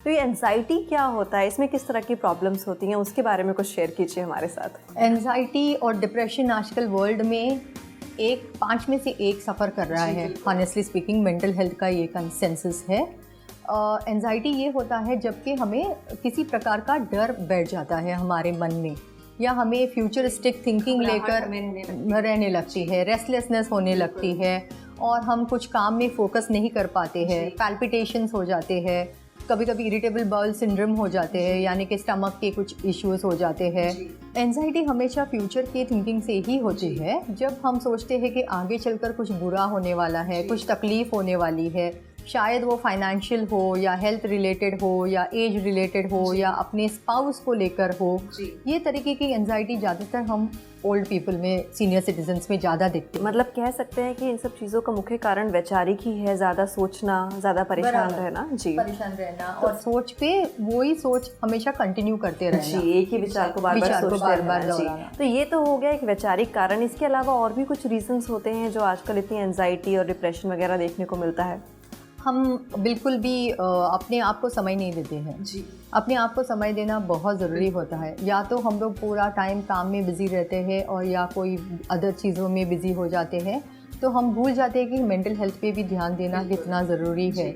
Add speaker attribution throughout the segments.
Speaker 1: तो ये एंजाइटी क्या होता है, इसमें किस तरह की प्रॉब्लम्स होती हैं, उसके बारे में कुछ शेयर कीजिए हमारे साथ।
Speaker 2: एंजाइटी और डिप्रेशन आजकल वर्ल्ड में 5 में से 1 सफ़र कर रहा है। ऑनेस्टली स्पीकिंग मेंटल हेल्थ का ये कंसेंसस है। एंजाइटी ये होता है जबकि हमें किसी प्रकार का डर बैठ जाता है हमारे मन में, या हमें फ्यूचरिस्टिक थिंकिंग लेकर रहने लगती है, रेस्टलेसनेस होने लगती है और हम कुछ काम में फोकस नहीं कर पाते हैं, पैल्पिटेशंस हो जाते हैं, कभी कभी इरिटेबल बाउल सिंड्रोम हो जाते हैं, यानी कि स्टमक के कुछ इश्यूज हो जाते हैं। एंजाइटी हमेशा फ्यूचर की थिंकिंग से ही होती है, जब हम सोचते हैं कि आगे चलकर कुछ बुरा होने वाला है, कुछ तकलीफ़ होने वाली है, शायद वो फाइनेंशियल हो या हेल्थ रिलेटेड हो या एज रिलेटेड हो या अपने स्पाउस को लेकर हो। ये तरीके की एंजाइटी ज़्यादातर हम ओल्ड पीपल में, सीनियर सिटीजन्स में ज़्यादा दिखते हैं।
Speaker 1: मतलब कह सकते हैं कि इन सब चीज़ों का मुख्य कारण वैचारिक ही है, ज़्यादा सोचना, ज़्यादा परेशान रहना। जी,
Speaker 2: परेशान रहना और सोच पे वही सोच हमेशा कंटिन्यू करते रहना।
Speaker 1: जी, एक ही विचार को बार बार सोचते रहना। जी, तो ये तो हो गया एक वैचारिक कारण। इसके अलावा और भी कुछ रीजंस होते हैं जो आजकल इतनी एंजाइटी और डिप्रेशन वगैरह देखने को मिलता है।
Speaker 2: हम बिल्कुल भी अपने आप को समय नहीं देते हैं। जी, अपने आप को समय देना बहुत ज़रूरी होता है। या तो हम लोग पूरा टाइम काम में बिज़ी रहते हैं और या कोई अदर चीज़ों में बिज़ी हो जाते हैं, तो हम भूल जाते हैं कि मेंटल हेल्थ पे भी ध्यान देना कितना ज़रूरी है।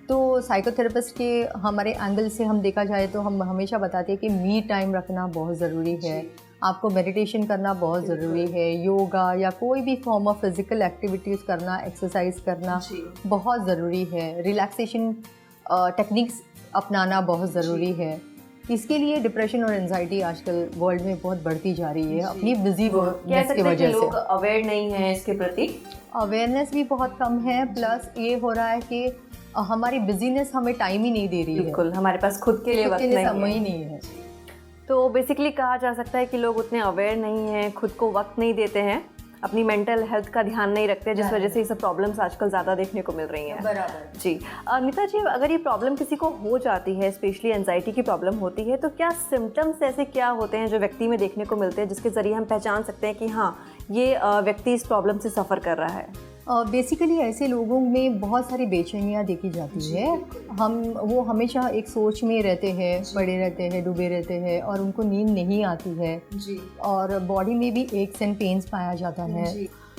Speaker 2: तो साइकोथेरेपिस्ट के हमारे एंगल से हम देखा जाए तो हम हमेशा बताते हैं कि मी टाइम रखना बहुत ज़रूरी है, आपको मेडिटेशन करना बहुत ज़रूरी है, योगा या कोई भी फॉर्म ऑफ फिज़िकल एक्टिविटीज़ करना, एक्सरसाइज करना बहुत ज़रूरी है, रिलैक्सेशन टेक्निक्स अपनाना बहुत ज़रूरी है। इसके लिए डिप्रेशन और एंजाइटी आजकल वर्ल्ड में बहुत बढ़ती जा रही है अपनी बिजी वर्क की वजह से।
Speaker 1: लोग अवेयर नहीं हैं इसके प्रति,
Speaker 2: अवेयरनेस भी बहुत कम है, प्लस ये हो रहा है कि हमारी बिजीनेस हमें टाइम ही नहीं दे रही है।
Speaker 1: बिल्कुल, हमारे पास खुद के लिए
Speaker 2: समय ही नहीं है।
Speaker 1: तो बेसिकली कहा जा सकता है कि लोग उतने अवेयर नहीं हैं, खुद को वक्त नहीं देते हैं, अपनी मेंटल हेल्थ का ध्यान नहीं रखते, जिस वजह से ये सब प्रॉब्लम्स आजकल ज़्यादा देखने को मिल रही हैं।
Speaker 2: बराबर।
Speaker 1: जी, नीता जी, अगर ये प्रॉब्लम किसी को हो जाती है, स्पेशली एंजाइटी की प्रॉब्लम होती है, तो क्या सिम्टम्स ऐसे क्या होते हैं जो व्यक्ति में देखने को मिलते हैं जिसके ज़रिए हम पहचान सकते हैं कि हाँ, ये व्यक्ति इस प्रॉब्लम से सफ़र कर रहा है?
Speaker 2: बेसिकली ऐसे लोगों में बहुत सारी बेचैनियाँ देखी जाती है। वो हमेशा एक सोच में रहते हैं, पड़े रहते हैं, डूबे रहते हैं और उनको नींद नहीं आती है जी। और बॉडी में भी एक्स एंड पेन्स पाया जाता है।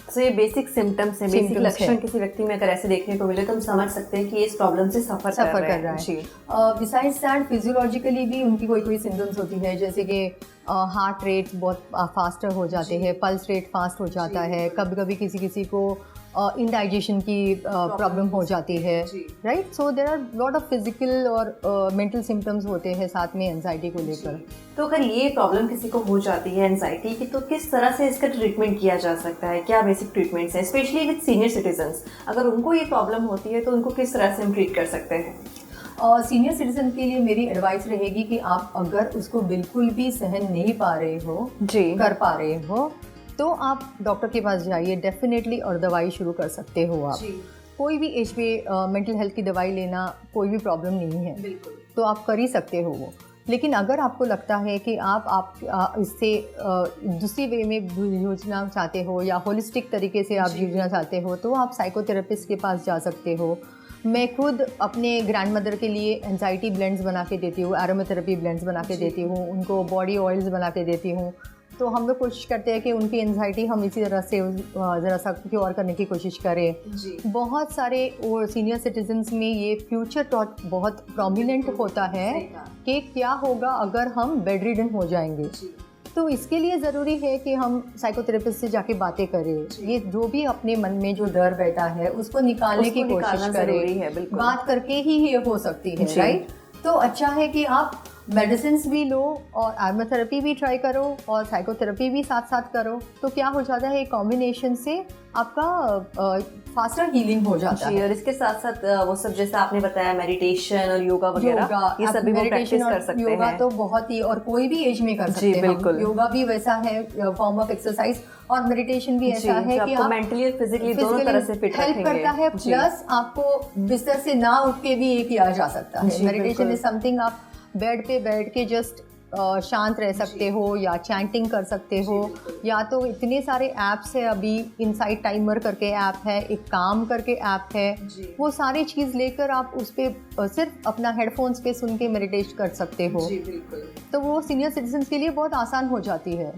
Speaker 1: तो ये बेसिक सिम्टम्स हैं, बेसिक लक्षण किसी व्यक्ति में अगर ऐसे देखने को मिले तो हम समझ सकते हैं कि ये इस प्रॉब्लम से सफ़र कर रहा है।
Speaker 2: बिसाइड्स दैट फिजियोलॉजिकली भी उनकी कोई सिम्टम्स होती है, जैसे कि हार्ट रेट बहुत फास्टर हो जाते हैं, पल्स रेट फास्ट हो जाता है, कभी कभी किसी को इंडाइजेशन की प्रॉब्लम हो जाती है, right. So there are lot of physical और मेंटल सिम्टम्स होते हैं साथ में एंजाइटी को लेकर।
Speaker 1: तो अगर ये प्रॉब्लम किसी को हो जाती है एंजाइटी की, तो किस तरह से इसका ट्रीटमेंट किया जा सकता है? क्या बेसिक ट्रीटमेंट्स हैं, स्पेशली विद सीनियर सिटीजन्स? अगर उनको ये प्रॉब्लम होती है तो उनको किस तरह से हम ट्रीट कर सकते हैं?
Speaker 2: सीनियर सिटीजन के लिए मेरी एडवाइस रहेगी कि आप अगर उसको बिल्कुल भी सहन नहीं पा रहे हो, कर पा रहे हो, तो आप डॉक्टर के पास जाइए डेफिनेटली, और दवाई शुरू कर सकते हो आप। कोई भी एज पे मेंटल हेल्थ की दवाई लेना कोई भी प्रॉब्लम नहीं है, बिल्कुल, तो आप कर ही सकते हो वो। लेकिन अगर आपको लगता है कि आप इससे दूसरी वे में जूझना चाहते हो या होलिस्टिक तरीके से आप जूझना चाहते हो, तो आप साइकोथेरेपिस्ट के पास जा सकते हो। मैं खुद अपने ग्रैंड मदर के लिए एंजाइटी ब्लेंड्स बना के देती हूँ, एरोमेथेरेपी ब्लेंड्स बना के देती हूँ, उनको बॉडी ऑयल्स बना के देती हूँ। तो हम लोग कोशिश करते हैं कि उनकी एंजाइटी हम इसी तरह से ज़रा सा क्योर करने की कोशिश करें जी। बहुत सारे और सीनियर सिटीजन्स में ये फ्यूचर थॉट बहुत प्रोमिनेंट होता है कि क्या होगा अगर हम बेड रिडन हो जाएंगे। तो इसके लिए ज़रूरी है कि हम साइकोथेरेपिस्ट से जाके बातें करें, ये जो भी अपने मन में जो डर बैठा है उसको निकालने की कोशिश करें। बात करके ही ये हो सकती है, राइट। तो अच्छा है कि आप मेडिसिन्स भी लो और एरोमेथेरेपी भी ट्राई करो और साइकोथेरेपी भी साथ साथ करो, तो क्या हो जाता है कॉम्बिनेशन से आपका फास्टर हीलिंग हो जाता है।
Speaker 1: और इसके साथ साथ वो सब जैसा आपने बताया मेडिटेशन और योगा वगैरह, ये सब भी वो प्रैक्टिस कर सकते हैं।
Speaker 2: योगा तो बहुत ही, और कोई भी एज में कर सकते हैं। बिल्कुल, योगा भी वैसा है फॉर्म ऑफ एक्सरसाइज, और मेडिटेशन भी ऐसा है कि आप
Speaker 1: मेंटली और फिजिकली दोनों तरह से फिट
Speaker 2: हेल्प करता है। प्लस आपको बिस्तर से ना उठ के भी ये किया जा सकता है। मेडिटेशन इज समथिंग आप बेड पे बैठ के जस्ट शांत रह सकते हो या चैंटिंग कर सकते हो, या तो इतने सारे ऐप्स है अभी, इनसाइट टाइमर करके ऐप है, एक काम करके ऐप है, वो सारी चीज़ लेकर आप उस पर सिर्फ अपना हेडफोन्स पे सुन के मेडिटेट कर सकते हो।
Speaker 3: जी बिल्कुल।
Speaker 2: तो वो सीनियर सिटीजन्स के लिए बहुत आसान हो जाती है।